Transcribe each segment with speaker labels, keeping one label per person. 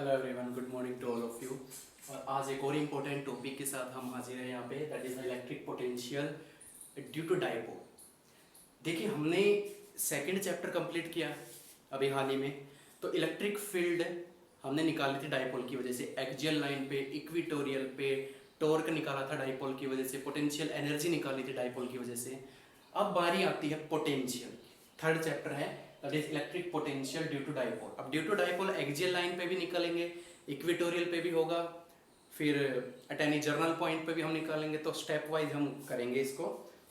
Speaker 1: Hello everyone, good morning to all of you. और आज एक और इम्पोर्टेंट टॉपिक के साथ हम हाजिर हैं यहाँ पे, that is electric potential due to dipole. देखिए, हमने सेकंड चैप्टर कंप्लीट किया अभी हाल ही में। तो इलेक्ट्रिक फील्ड हमने निकाली थी डाइपोल की वजह से, एक्सियल लाइन पे, इक्वेटोरियल पे टॉर्क निकाला था डाइपोल की वजह से, पोटेंशियल एनर्जी निकाली थी डाइपोल की वजह से। अब बारी आती है पोटेंशियल, थर्ड चैप्टर है, that is electric potential due to dipole. अब due to dipole axial line पे भी निकालेंगे, इक्वेटोरियल पे भी होगा, फिर एट एनी जर्नल पॉइंट पे भी हम निकालेंगे। तो स्टेप वाइज हम करेंगे इसको।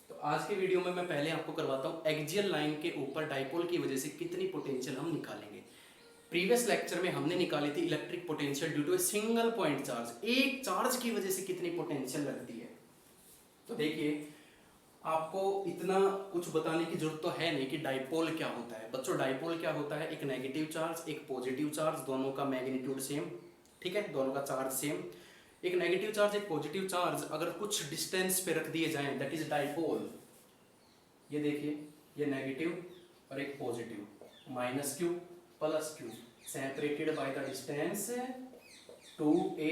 Speaker 1: तो आज के वीडियो में मैं पहले आपको करवाता हूँ एक्सियल लाइन के ऊपर डाइपोल की वजह से कितनी पोटेंशियल हम निकालेंगे। प्रीवियस लेक्चर में हमने निकाली थी electric potential due to a single point charge, एक चार्ज की वजह से कितनी पोटेंशियल लगती है। तो देखिए, आपको इतना कुछ बताने की जरूरत तो है नहीं कि डाइपोल क्या होता है। बच्चों, डाइपोल क्या होता है? एक नेगेटिव चार्ज, एक पॉजिटिव चार्ज, दोनों का मैग्नीट्यूड सेम, ठीक है, दोनों का चार्ज सेम। एक नेगेटिव चार्ज, एक पॉजिटिव चार्ज अगर कुछ डिस्टेंस पे रख दिए जाएं, दैट इज डाइपोल। ये देखिए, ये नेगेटिव और एक positive, minus Q plus Q, separated by the distance 2a।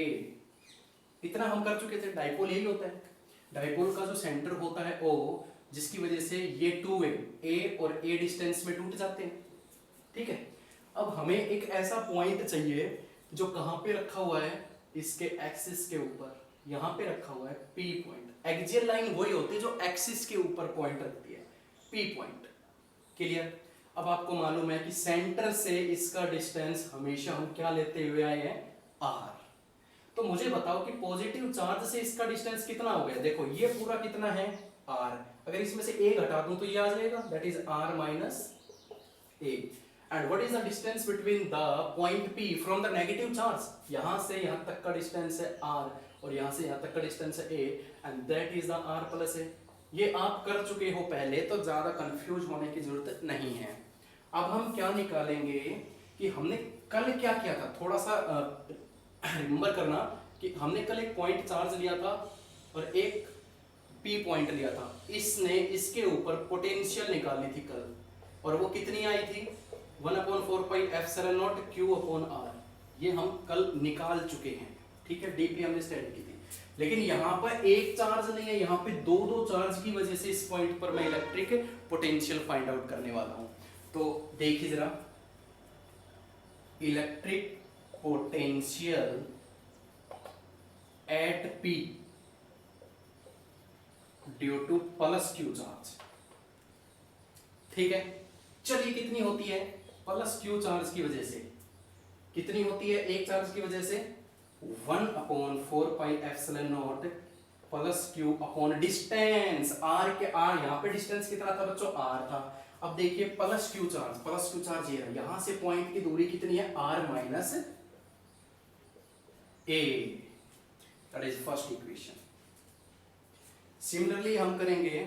Speaker 1: इतना हम कर चुके थे। डाइपोल यही होता है। डाइपोल का जो सेंटर होता है O, जिसकी वजह से ये 2a और a डिस्टेंस में टूट जाते हैं, ठीक है। अब हमें एक ऐसा पॉइंट चाहिए जो कहां पे रखा हुआ है, इसके एक्सिस के ऊपर, यहां पे रखा हुआ है P पॉइंट। एक्सियल लाइन वही होती है जो एक्सिस के ऊपर पॉइंट रखती है, P पॉइंट। क्लियर? अब आपको मालूम है कि सेंटर से इसका डिस्टेंस हमेशा हम क्या लेते हुए आए हैं, r। तो मुझे बताओ कि पॉजिटिव चार्ज से इसका डिस्टेंस कितना हो गया। देखो, ये पूरा कितना है, r। अगर इसमें से a घटा दूं तो ये आ जाएगा, that is r minus a। And what is the distance between the point p from the negative charge? यहां से यहां तक का डिस्टेंस है r और यहां से यहां तक का डिस्टेंस है a, and that is the r plus a। ये आप कर चुके हो पहले, तो ज्यादा कंफ्यूज होने की जरूरत नहीं है। अब हम क्या निकालेंगे कि हमने कल क्या किया था, थोड़ा सा रिमेंबर करना कि हमने कल एक पॉइंट चार्ज लिया था और एक P पॉइंट लिया था। इसने इसके ऊपर पोटेंशियल निकाली थी कल, और वो कितनी आई थी, 1/4 pi epsilon not Q upon R। ये हम कल निकाल चुके हैं, ठीक है, डीपली हमने स्टडी की थी। लेकिन यहाँ पर एक चार्ज नहीं है, यहाँ पे दो दो चार्ज की वजह से इस पॉइंट पर मैं इलेक्ट्रिक पोटेंशियल फाइंड आउट करने वाला हूं। तो देखिए जरा, electric potential at P due two plus Q charge, ठीक है। चलिए, कितनी होती है प्लस Q चार्ज की वजह से? कितनी होती है एक चार्ज की वजह से? 1/4 pi epsilon naught plus Q upon distance r के। r यहां पे डिस्टेंस कितना था बच्चों, r था। अब देखिए, प्लस Q चार्ज ये रहा, यहां से पॉइंट की दूरी कितनी है, r minus a। That is first equation. Similarly हम करेंगे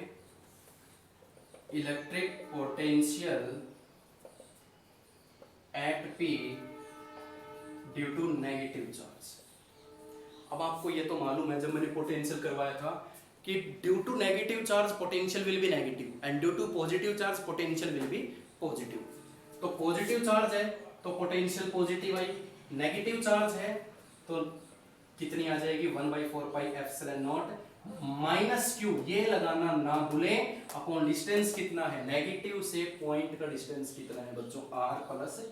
Speaker 1: electric potential at P due to negative charge. अब आपको ये तो मालूम है, जब मैंने पोटेंशियल करवाया था कि due to negative charge potential will be negative and due to positive charge potential will be positive. तो पॉजिटिव चार्ज है तो पोटेंशियल पॉजिटिव आई, नेगेटिव चार्ज है तो कितनी आ जाएगी, 1/4 pi epsilon nought minus Q, ये लगाना ना भूलें, अपॉन डिस्टेंस कितना है, नेगेटिव से पॉइंट का डिस्टेंस कितना है बच्चों, r प्लस a।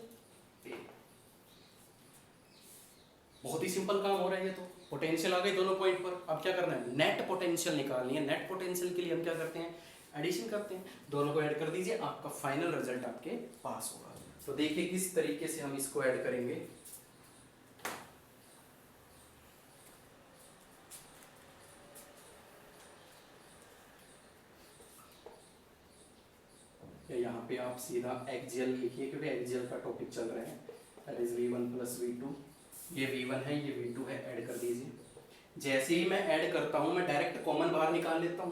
Speaker 1: बहुत ही सिंपल काम हो रहा है ये तो। पोटेंशियल आ गई दोनों पॉइंट पर। अब क्या करना है, नेट पोटेंशियल निकालनी है। नेट पोटेंशियल के लिए हम क्या करते हैं, एडिशन करते हैं, दोनों को ऐड कर दीजिए, आपका फाइनल रिजल्ट आपके पास होगा। तो देखिए किस तरीके से हम इसको ऐड करेंगे। यहाँ पे आप सीधा एक्सियल लिखिए, क्योंकि एक्सियल का टॉपिक चल रहा है, that is v1 plus v2। ये v1 है, ये v2 है, ऐड कर दीजिए। जैसे ही मैं ऐड करता हूं, मैं डायरेक्ट कॉमन बाहर निकाल लेता हूं।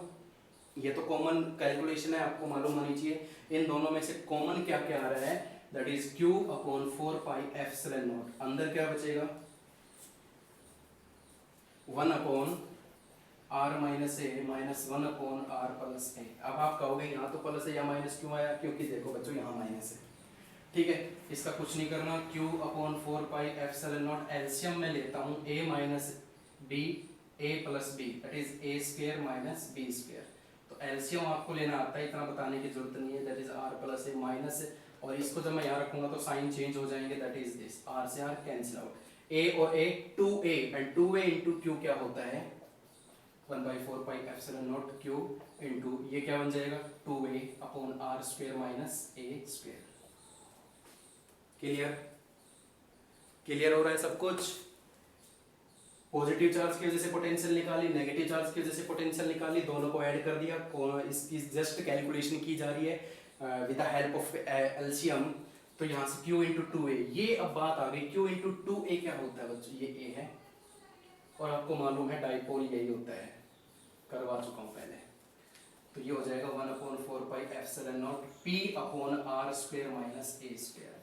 Speaker 1: ये तो कॉमन कैलकुलेशन है, आपको मालूम होनी चाहिए। इन दोनों में से कॉमन क्या क्या आ रहा है, that is Q upon 4 pi epsilon not. अंदर क्या बचेगा, 1/r माइनस ए माइनस 1/r प्लस ए। अब आप कहोगे यहाँ तो प्लस है या माइनस क्यों आया, क्योंकि देखो बच्चों यहाँ माइनस है, ठीक है, इसका कुछ नहीं करना, q अपॉन 4πε0 एलसीएम में लेता हूँ a minus b a plus b that is a square minus b square. तो एलसीएम आपको लेना आता है, इतना बताने की जरूरत नहीं है, that is r plus A minus, और इसको जब मैं यहाँ रखूंगा तो साइन चेंज हो जाएंगे, दैट इज दिस r से r कैंसिल आउट, a और a 2a and 2a into Q क्या होता है 1/4πε0 q इंटू ये क्या बन जाएगा 2a upon r square minus a square. Clear? Clear हो रहा है सब कुछ? पॉजिटिव चार्ज की वजह से पोटेंशियल निकाली, नेगेटिव चार्ज की वजह से पोटेंशियल निकाली, दोनों को ऐड कर दिया, इसकी जस्ट कैलकुलेशन की जा रही है with the help of LCM. तो यहाँ से q इंटू 2a, ये अब बात आ गई, q इंटू 2a क्या होता है बच्चों, ये a है और आपको मालूम है डाइपोल यही होता है, करवा चुका हूँ पहले। तो ये हो जाएगा 1/4πε0 p upon r square minus a square.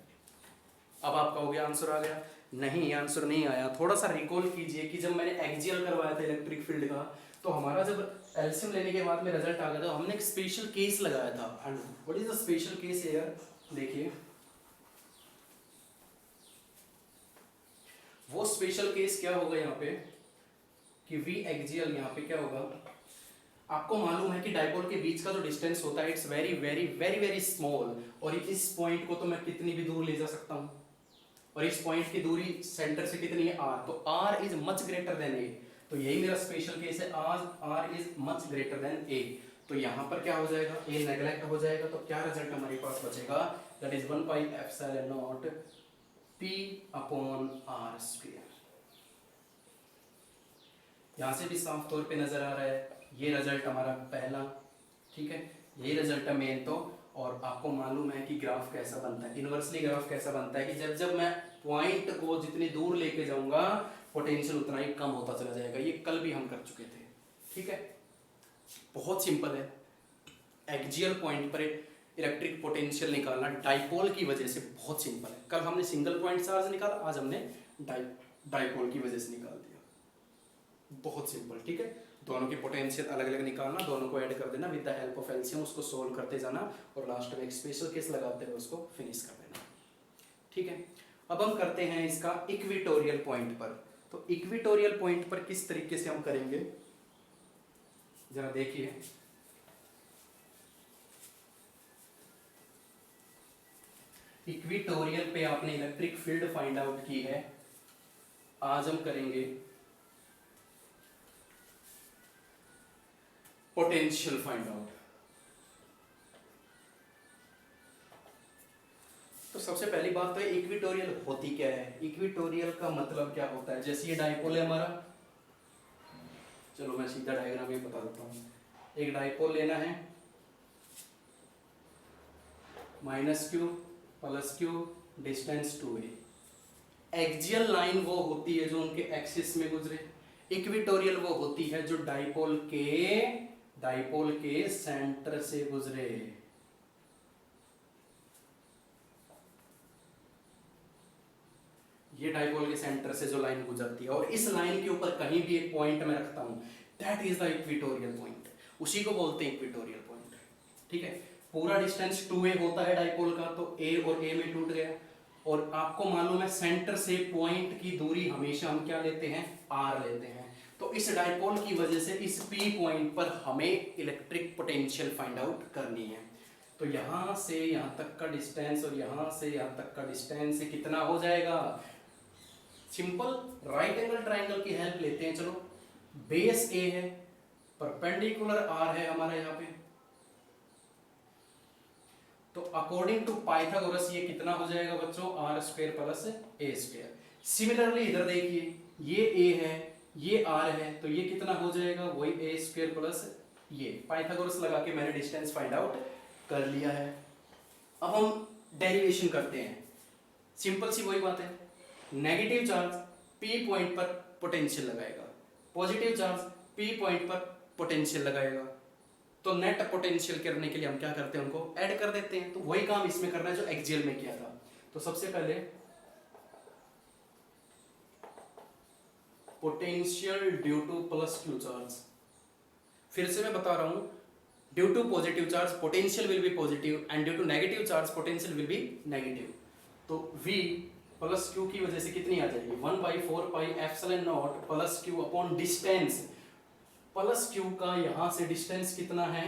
Speaker 1: अब आप कहोगे आंसर आ गया, नहीं आंसर नहीं आया। थोड़ा सा रिकॉल कीजिए कि जब मैंने एक्सियल करवाया था इलेक्ट्रिक फील्ड का, तो हमारा जब एलसीएम लेने के बाद में रिजल्ट आ गया था, हमने एक स्पेशल केस लगाया था। And what is the special case here, देखिए वो स्पेशल केस क्या होगा यहाँ पे कि वी एक्सियल, यहाँ पे क्या होगा, आपको मालूम है कि डाइपोल के बीच का जो डिस्टेंस होता है it's very very very very small, और इस पॉइंट को तो मैं कितनी भी दूर ले जा सकता हूँ, और इस पॉइंट की दूरी सेंटर से कितनी है r, तो r is much greater than a। तो यही मेरा स्पेशल केस है, r is much greater than a। तो यहाँ पर क्या हो जाएगा, a नेग्लेक्ट हो जाएगा, तो क्या रिजल्ट हमारे पास बचेगा, that is 1/ε0 p upon r square. यहाँ से भी साफ तौर पे नजर आ रहा है, ये रिजल्ट हमारा पहला, ठीक है, यही रिजल्ट है मेन। तो और आपको मालूम है कि ग्राफ कैसा बनता है, इनवर्सली ग्राफ कैसा बनता है कि जब जब मैं पॉइंट को जितनी दूर लेके जाऊंगा पोटेंशियल उतना ही कम होता चला जाएगा। ये कल भी हम कर चुके थे, ठीक है, बहुत सिंपल है। एक्सियल पॉइंट पर इलेक्ट्रिक पोटेंशियल निकालना डाइपोल की वजह से बहुत सिंपल है। कल हमने सिंगल पॉइंट चार्ज निकाला, आज हमने डाइपोल की वजह से निकाल दिया, बहुत सिंपल, ठीक है। दोनों की पोटेंशियल अलग अलग निकालना, दोनों को ऐड कर देना with the help of LCM, उसको सोल्व करते जाना और लास्ट में एक स्पेशल केस लगाते हुए उसको फिनिश कर देना, ठीक है। अब हम करते हैं इसका इक्विटोरियल पॉइंट पर। तो इक्विटोरियल पॉइंट पर किस तरीके से हम करेंगे जरा देखिए। इक्विटोरियल पे आपने इलेक्ट्रिक फील्ड फाइंड आउट की है, आज हम करेंगे पोटेंशियल फाइंड आउट। तो सबसे पहली बात तो इक्विटोरियल होती क्या है। इक्विटोरियल का मतलब क्या होता है, जैसे ये डाइपोल है हमारा, चलो मैं सीधा डायग्राम में बता देता हूँ। एक डाइपोल लेना है, -q + q distance 2a। Axial line वो होती है जो उनके एक्सिस में गुजरे, इक्विटोरियल वो होती है जो डाइपोल के सेंटर से गुजरे। ये डाइपोल के सेंटर से जो लाइन गुजरती है और इस लाइन के ऊपर कहीं भी एक पॉइंट में रखता हूं, that is the equatorial point, उसी को बोलते हैं इक्विटोरियल पॉइंट, ठीक है। पूरा डिस्टेंस 2a होता है डाइपोल का, तो a और a में टूट गया, और आपको मालूम है सेंटर से पॉइंट की दूरी हमेशा हम क्या लेते हैं, r लेते हैं। तो इस डाइपोल की वजह से इस P पॉइंट पर हमें इलेक्ट्रिक पोटेंशियल फाइंड आउट करनी है। तो यहां से यहां तक का डिस्टेंस और यहां से यहां तक का डिस्टेंस कितना हो जाएगा, सिंपल राइट एंगल ट्राइंगल की हेल्प लेते हैं। चलो, बेस A है, परपेंडिकुलर R है हमारा यहाँ पे, तो अकॉर्डिंग टू पाइथागोरस ये कितना हो जाएगा बच्चों, r² + a²। सिमिलरली इधर देखिए, ये a है, ये r है, तो ये कितना हो जाएगा, वही a² + ये। पाइथागोरस लगा के मैंने डिस्टेंस फाइंड आउट कर लिया है। अब हम डेरिवेशन करते हैं, सिंपल सी वही बात है। नेगेटिव चार्ज P पॉइंट पर पोटेंशियल लगाएगा, पॉजिटिव चार्ज P पॉइंट पर पोटेंशियल लगाएगा, तो नेट पोटेंशियल करने के लिए हम क्या करते हैं, उनको ऐड कर देते हैं। तो वही काम इसमें करना है जो एक्सियल में किया था। तो सबसे पहले potential due to +q charge, फिर से मैं बता रहा हूं, due to positive charge potential will be positive and due to negative charge potential will be negative. तो V प्लस क्यू की वजह से कितनी आ जाएगी 1/4 pi epsilon naught plus q upon distance. Plus q का यहाँ से डिस्टेंस कितना है,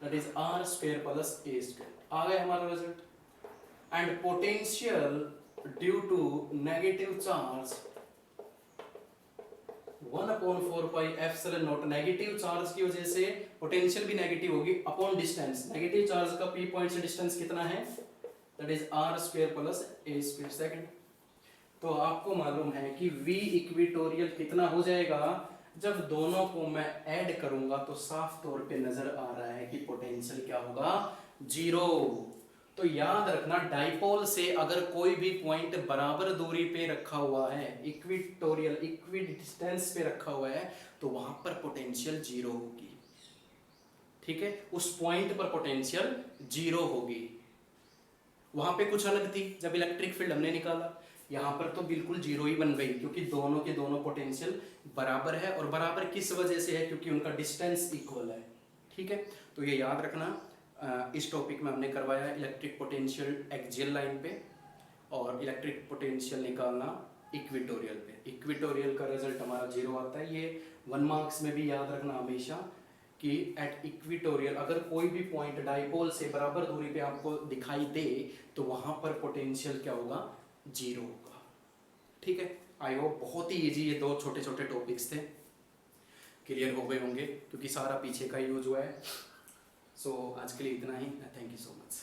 Speaker 1: that is r square plus a square. आ गया हमारा result. And potential due to negative charge 1/4 pi epsilon nought, negative charge की वजह से पोटेंशियल भी नेगेटिव होगी अपॉन डिस्टेंस। नेगेटिव चार्ज का p पॉइंट से डिस्टेंस कितना है, that is r square plus a square second. तो आपको मालूम है कि v इक्वेटोरियल कितना हो जाएगा, जब दोनों को मैं ऐड करूंगा तो साफ तौर पे नजर आ रहा है कि पोटेंशियल क्या होगा, जीरो। तो याद रखना डाइपोल से अगर कोई भी पॉइंट बराबर दूरी पे रखा हुआ है, इक्वेटोरियल इक्वी डिस्टेंस पे रखा हुआ है, तो वहां पर पोटेंशियल जीरो होगी। ठीक है, उस पॉइंट पर पोटेंशियल जीरो होगी। वहां पे कुछ अलग थी जब इलेक्ट्रिक फील्ड हमने निकाला, यहाँ पर तो बिल्कुल जीरो ही बन गई, क्योंकि दोनों के दोनों पोटेंशियल बराबर है। और बराबर किस वजह से है, क्योंकि उनका डिस्टेंस इक्वल है। ठीक है, तो ये याद रखना। इस टॉपिक में हमने करवाया इलेक्ट्रिक पोटेंशियल एक्सियल लाइन पे और इलेक्ट्रिक पोटेंशियल निकालना इक्वेटोरियल पे। इक्वेटोरियल का रिजल्ट हमारा जीरो आता है। ये 1 मार्क्स में भी याद रखना हमेशा कि एट इक्वेटोरियल अगर कोई भी पॉइंट डाइपोल से बराबर दूरी पे आपको दिखाई दे तो वहां पर पोटेंशियल क्या होगा, जीरो होगा। ठीक है, आई होप बहुत ही इजी ये 2 छोटे छोटे टॉपिक्स थे, क्लियर हो गए होंगे क्योंकि सारा पीछे का यूज हुआ है। सो आज के लिए इतना ही। Thank you so much.